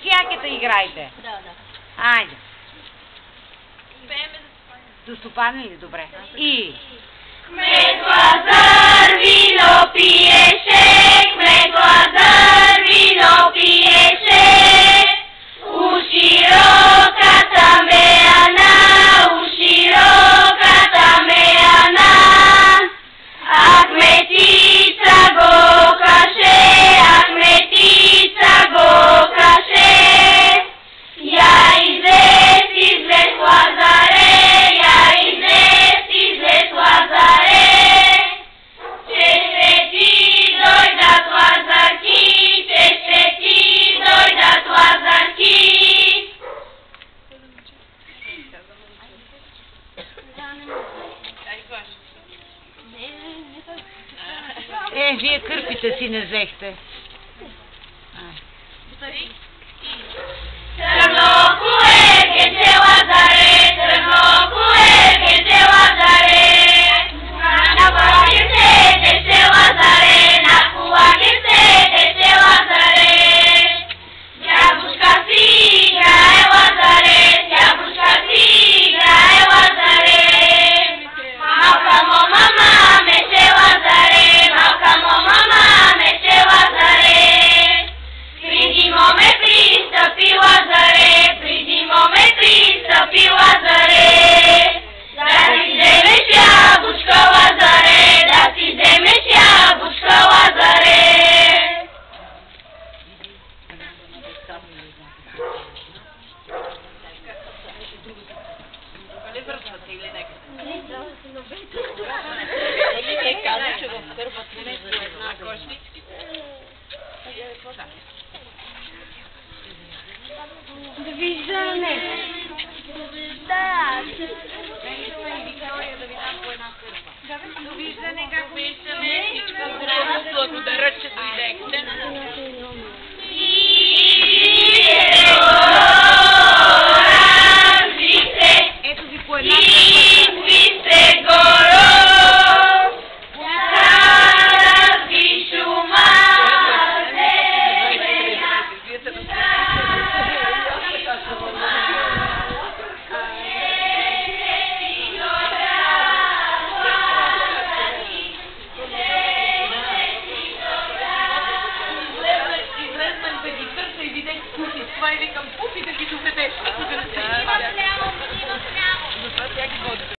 с якета играйте. Да. Айде. До стопане ли? Добре. И... Кмет Лазар вино пиеше, Кмет Лазар вино пиеше, у широката меяна, у широката меяна, а кметица го каше, а кметица го каше, я излез, излез Лазаре, я излез, излез Лазаре, че ще ти дойдат лазарки, че ще ти дойдат лазарки. Вие кърпите си не взехте. Търноко ергете Лазаре, Търноко ергете Лазаре, на кулагерте дете Лазаре, на кулагерте дете Лазаре. Дядушка си играе Лазаре, дядушка си играе Лазаре. Малка му мама мече Лазаре, малка му мама мече Лазаре. Приди моме пристъпи Лазаре, приди моме пристъпи Лазаре. Да си вземеш ябучка Лазаре, да си вземеш ябучка Лазаре. Довиждане. Довиждане, как виждаме, всичко здраво, благодаря, че дойдехте.